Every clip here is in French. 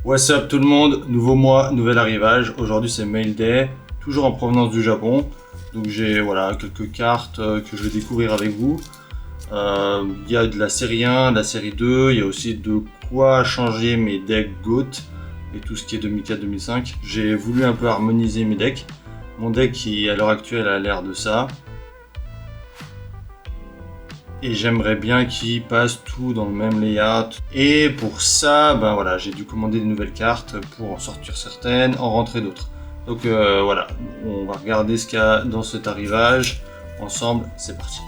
What's up tout le monde, nouveau mois, nouvel arrivage. Aujourd'hui c'est Mail Day, toujours en provenance du Japon. Donc j'ai quelques cartes que je vais découvrir avec vous. Il y a de la série 1, de la série 2, il y a aussi de quoi changer mes decks GOAT et tout ce qui est 2004-2005. J'ai voulu un peu harmoniser mes decks. Mon deck qui à l'heure actuelle a l'air de ça. Et j'aimerais bien qu'ils passent tout dans le même layout. Et pour ça, j'ai dû commander des nouvelles cartes pour en sortir certaines, en rentrer d'autres. Donc on va regarder ce qu'il y a dans cet arrivage. Ensemble, c'est parti.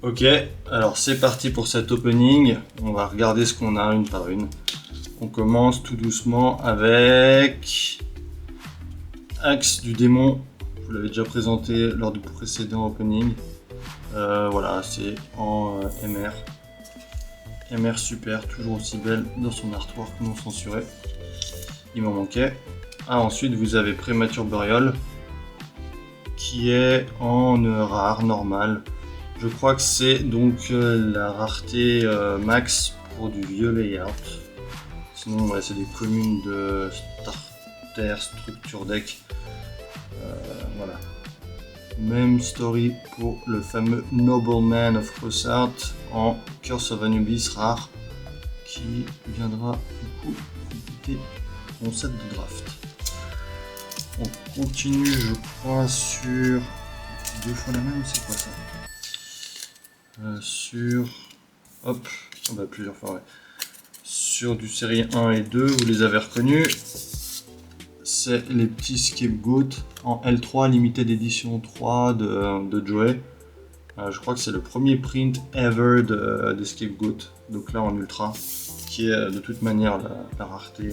Ok, alors c'est parti pour cet opening. On va regarder ce qu'on a une par une. On commence tout doucement avec Axe du démon. Je vous l'avais déjà présenté lors du précédent opening. C'est en MR. MR super, toujours aussi belle dans son artwork non censuré. Il m'en manquait. Ensuite vous avez Premature Burial qui est en rare, normal. Je crois que c'est donc la rareté max pour du vieux layout. Sinon c'est des communes de starter, structure deck. Même story pour le fameux Nobleman of Crosart en Curse of Anubis rare qui viendra du coup compléter mon set de draft. On continue je crois sur deux fois la même, c'est quoi ça plusieurs fois ouais. Sur du série 1 et 2, vous les avez reconnus. C'est les petits Scapegoat en L3 Limited Edition 3 de Joey. Je crois que c'est le premier print ever de Scapegoat, donc là en ultra, qui est de toute manière la rareté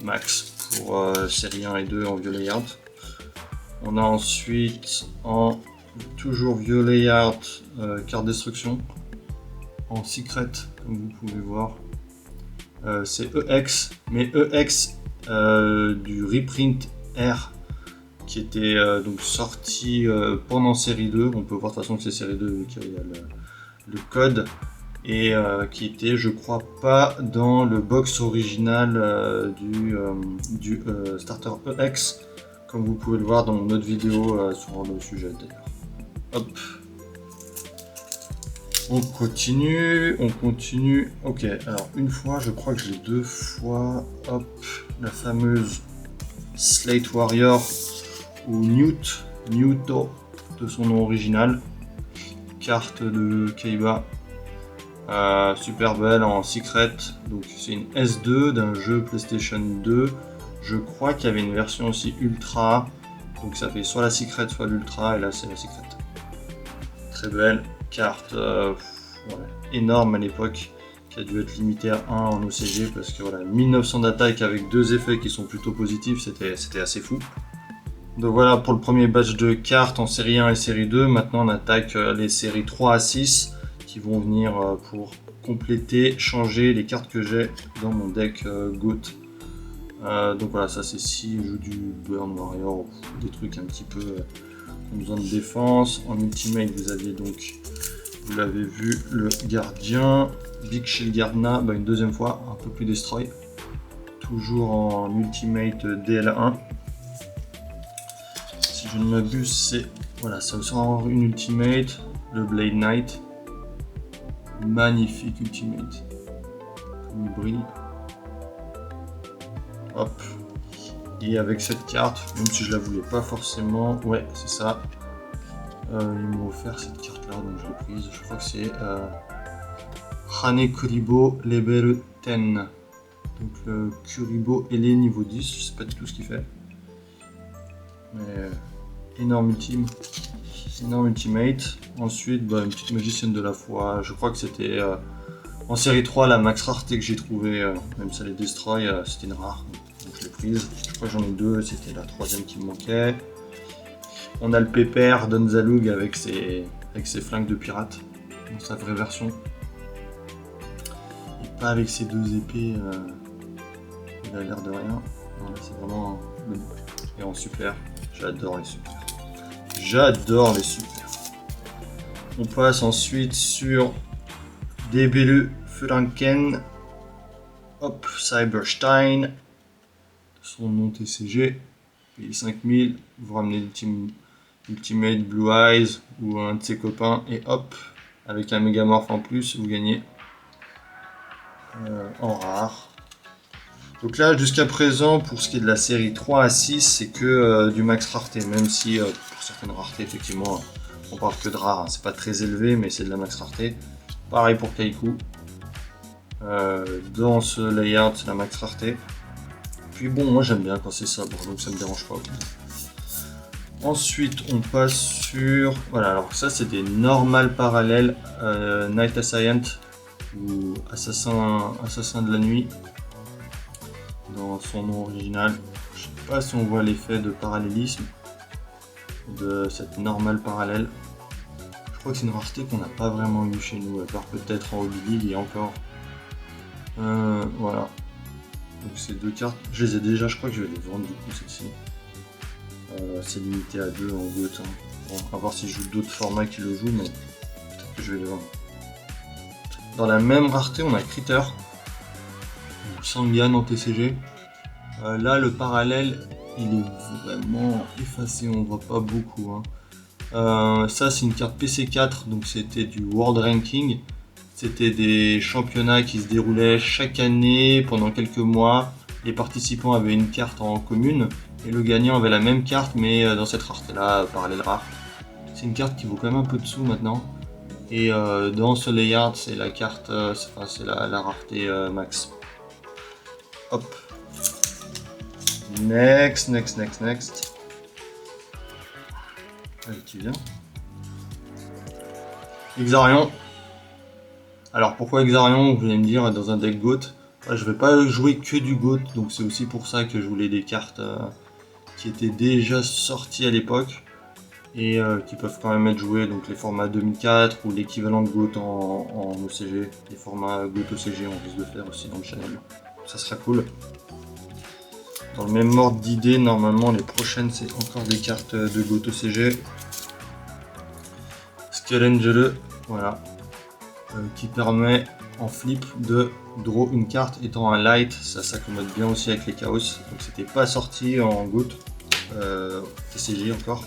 max pour série 1 et 2 en vieux layout. On a ensuite en toujours vieux layout carte destruction en secret, comme vous pouvez voir. C'est EX, mais EX du reprint R qui était donc sorti pendant série 2. On peut voir de toute façon que c'est série 2 vu qu'il y a le code et qui était je crois pas dans le box original du starter EX comme vous pouvez le voir dans notre vidéo sur le sujet d'ailleurs. Hop. On continue. Ok, alors une fois, je crois que j'ai deux fois, hop, la fameuse Slate Warrior ou Newto de son nom original. Carte de Kaiba, super belle en secret. Donc c'est une S2 d'un jeu PlayStation 2. Je crois qu'il y avait une version aussi ultra. Donc ça fait soit la secret, soit l'ultra, et là c'est la secret. Très belle. Carte énorme à l'époque qui a dû être limitée à 1 en OCG parce que 1900 d'attaque avec deux effets qui sont plutôt positifs, c'était assez fou. Donc voilà pour le premier batch de cartes en série 1 et série 2. Maintenant on attaque les séries 3 à 6 qui vont venir pour compléter, changer les cartes que j'ai dans mon deck GOAT. Donc voilà, ça c'est si je joue du Burn Warrior, des trucs un petit peu qui ont besoin de défense. En ultimate vous aviez donc, vous l'avez vu, le gardien, Big Shield Gardna, une deuxième fois, un peu plus destroy. Toujours en ultimate DL1. Si je ne m'abuse, ça aussi avoir une ultimate, le Blade Knight. Magnifique ultimate. Comme il brille. Hop. Et avec cette carte, même si je la voulais pas forcément, ouais, c'est ça. Ils m'ont offert cette carte là, donc je l'ai prise. Je crois que c'est Hane Kuribo Level 10. Donc le Kuribo Ele niveau 10, je sais pas du tout ce qu'il fait. Mais énorme ultimate. Ensuite, une petite magicienne de la foi. Je crois que c'était en série 3 la max rareté que j'ai trouvé, même si elle est destroy, c'était une rare. Donc je l'ai prise. Je crois que j'en ai deux, c'était la troisième qui me manquait. On a le pépère Donzalug avec ses flingues de pirate, dans sa vraie version. Et pas avec ses deux épées, il a l'air de rien. Non, là c'est vraiment et en super. J'adore les super. On passe ensuite sur Debelu Franken. Hop, Cyberstein. Son nom TCG. Payez 5000. Vous ramenez Ultimate Blue Eyes ou un de ses copains. Et hop, avec un Megamorph en plus, vous gagnez en rare. Donc là, jusqu'à présent, pour ce qui est de la série 3 à 6, c'est que du max rareté. Même si pour certaines raretés, effectivement, on parle que de rare. Hein. C'est pas très élevé, mais c'est de la max rareté. Pareil pour Kaiku. Dans ce layout, c'est la max rareté. Puis bon, moi j'aime bien quand c'est sobre, donc ça me dérange pas. Ensuite, on passe sur... Voilà, alors ça c'est des normales parallèles Night Assassin ou Assassin de la nuit. Dans son nom original. Je sais pas si on voit l'effet de parallélisme de cette normale parallèle. Je crois que c'est une rareté qu'on n'a pas vraiment eu chez nous, à part peut-être en Hobby League et encore. Voilà. Donc ces deux cartes, je les ai déjà, je crois que je vais les vendre du coup celle-ci. C'est limité à 2 en GOAT. Hein. Bon, à voir si je joue d'autres formats qui le jouent, mais peut-être que je vais les vendre. Dans la même rareté, on a Critter. Sangan en TCG. Là, le parallèle, il est vraiment effacé, on voit pas beaucoup. Hein. Ça, c'est une carte PC4, donc c'était du World Ranking. C'était des championnats qui se déroulaient chaque année pendant quelques mois. Les participants avaient une carte en commune et le gagnant avait la même carte, mais dans cette rareté-là, parallèle rare. C'est une carte qui vaut quand même un peu de sous maintenant. Et dans ce layout, c'est la carte, c'est la rareté max. Hop. Next. Allez, qui vient. Exarion. Alors pourquoi Exarion, vous allez me dire, dans un deck GOAT. Je vais pas jouer que du GOAT, donc c'est aussi pour ça que je voulais des cartes qui étaient déjà sorties à l'époque et qui peuvent quand même être jouées, donc les formats 2004 ou l'équivalent de GOAT en OCG, les formats GOAT OCG on risque de faire aussi dans le channel. Ça sera cool. Dans le même ordre d'idée, normalement les prochaines c'est encore des cartes de GOAT OCG. Skelengele, voilà, qui permet en flip de draw une carte étant un light, ça s'accommode bien aussi avec les chaos. Donc c'était pas sorti en GOAT, TCG encore.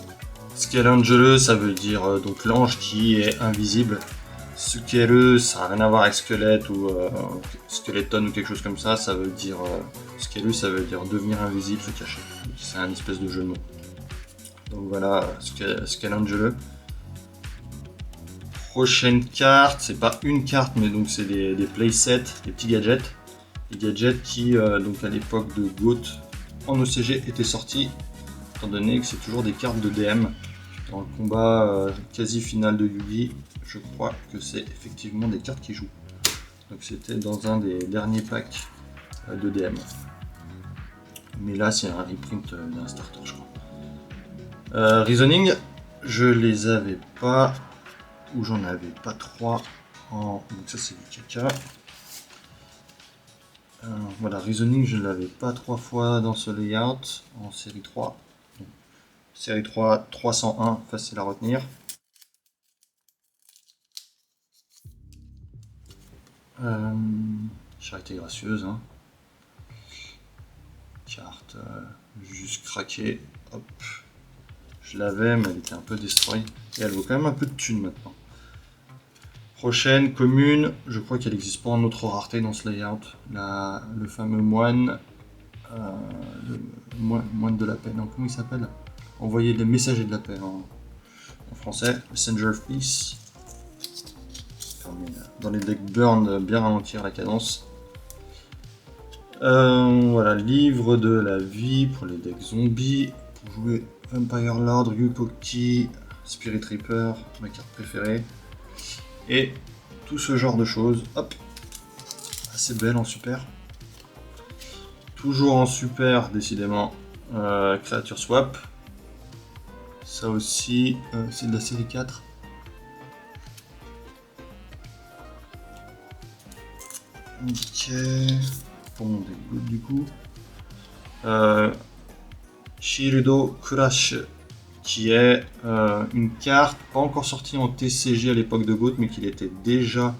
Skelengele, ça veut dire donc l'ange qui est invisible. Sukere, ça n'a rien à voir avec squelette ou skeleton ou quelque chose comme ça. Ça veut dire Skelu, ça veut dire devenir invisible, se cacher. C'est un espèce de jeu de mots. Donc voilà, Skelengele. Prochaine carte, c'est pas une carte, mais donc c'est des playsets, des petits gadgets. Des gadgets qui, donc à l'époque de GOAT en OCG, étaient sortis, étant donné que c'est toujours des cartes de DM. Dans le combat quasi final de Yugi, je crois que c'est effectivement des cartes qui jouent. Donc c'était dans un des derniers packs de DM. Mais là, c'est un reprint d'un starter, je crois. Reasoning, je les avais pas. Où j'en avais pas 3 en... Donc ça c'est du caca. Voilà, Reasoning je ne l'avais pas 3 fois dans ce layout en série 3. Donc, série 3, 301, facile à retenir. Charité gracieuse. Hein. Carte juste craquée. Hop. Je l'avais mais elle était un peu destroy. Et elle vaut quand même un peu de thunes maintenant. Prochaine, commune, je crois qu'elle n'existe pas en autre rareté dans ce layout. Le fameux moine, moine de la paix, non, comment il s'appelle? Envoyer les messagers de la paix en français, Messenger of Peace. Dans les decks burn, bien ralentir la cadence. Voilà, livre de la vie pour les decks zombies. Pour jouer Vampire Lord, Yukoki, Spirit Reaper, ma carte préférée. Et tout ce genre de choses, hop, assez belle en super. Toujours en super, décidément, Creature Swap. Ça aussi, c'est de la série 4. Ok, pour mon deck good du coup. Shieldo Crash qui est une carte pas encore sortie en TCG à l'époque de GOAT, mais qui était déjà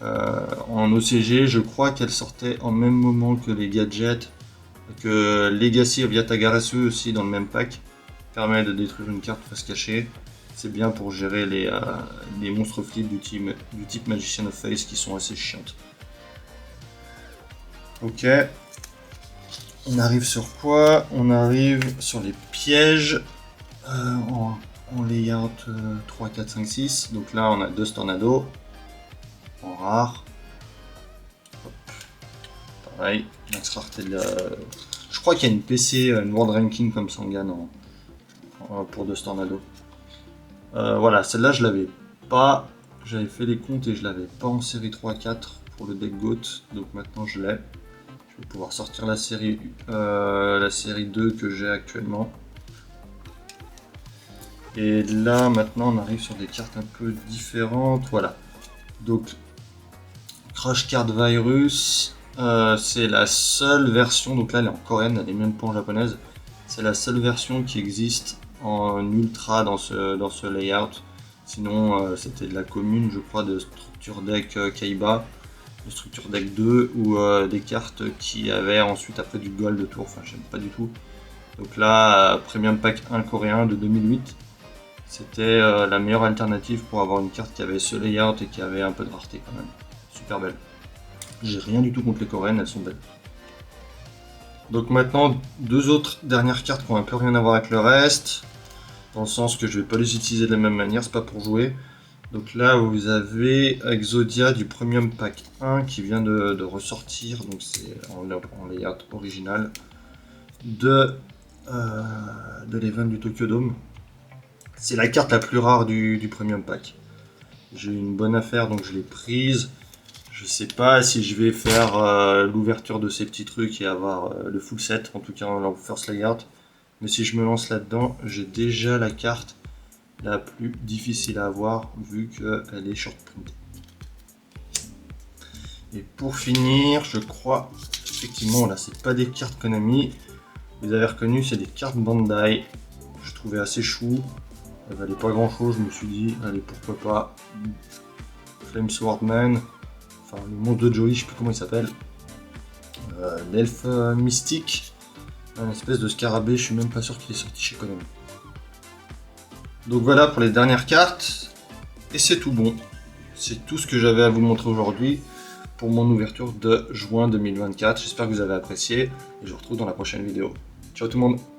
en OCG. Je crois qu'elle sortait en même moment que les gadgets, que Legacy of Yatagarasu aussi dans le même pack. Permet de détruire une carte face cachée. C'est bien pour gérer les monstres flips du type Magician of Face qui sont assez chiantes. Ok. On arrive sur quoi? On arrive sur les pièges en layout 3, 4, 5, 6. Donc là on a 2 Stornado en rare. Hop. Pareil, max rareté de la... Je crois qu'il y a une PC, une World Ranking comme Sangan pour 2 Stornado. Voilà, celle-là je l'avais pas. J'avais fait les comptes et je l'avais pas en série 3-4 pour le deck GOAT. Donc maintenant je l'ai. Je vais pouvoir sortir la série 2 que j'ai actuellement. Et là maintenant on arrive sur des cartes un peu différentes. Voilà. Donc Crash Card Virus, c'est la seule version, donc là elle est en coréenne, elle est même pas en japonaise. C'est la seule version qui existe en ultra dans ce layout. Sinon c'était de la commune je crois de structure deck Kaiba, de structure deck 2 ou des cartes qui avaient ensuite après du gold tour, enfin j'aime pas du tout. Donc là Premium Pack 1 coréen de 2008, c'était la meilleure alternative pour avoir une carte qui avait ce layout et qui avait un peu de rareté quand même. Super belle. J'ai rien du tout contre les coréennes, elles sont belles. Donc maintenant, deux autres dernières cartes qui ont un peu rien à voir avec le reste, dans le sens que je vais pas les utiliser de la même manière, c'est pas pour jouer. Donc là vous avez Exodia du Premium Pack 1 qui vient de ressortir, donc c'est en layout original de l'event du Tokyo Dome. C'est la carte la plus rare du Premium Pack. J'ai eu une bonne affaire donc je l'ai prise. Je sais pas si je vais faire l'ouverture de ces petits trucs et avoir le full set, en tout cas en first layout. Mais si je me lance là-dedans, j'ai déjà la carte la plus difficile à avoir vu qu'elle est short printée. Et pour finir, je crois effectivement là c'est pas des cartes Konami. Vous avez reconnu, c'est des cartes Bandai. Je trouvais assez chou. Elle valait pas grand chose, je me suis dit, allez pourquoi pas. Flame Swordman. Enfin, le monstre de Joey, je sais plus comment il s'appelle. L'elfe mystique. Un espèce de scarabée, je suis même pas sûr qu'il est sorti chez Konami. Donc voilà pour les dernières cartes. Et c'est tout bon. C'est tout ce que j'avais à vous montrer aujourd'hui pour mon ouverture de juin 2024. J'espère que vous avez apprécié et je vous retrouve dans la prochaine vidéo. Ciao tout le monde!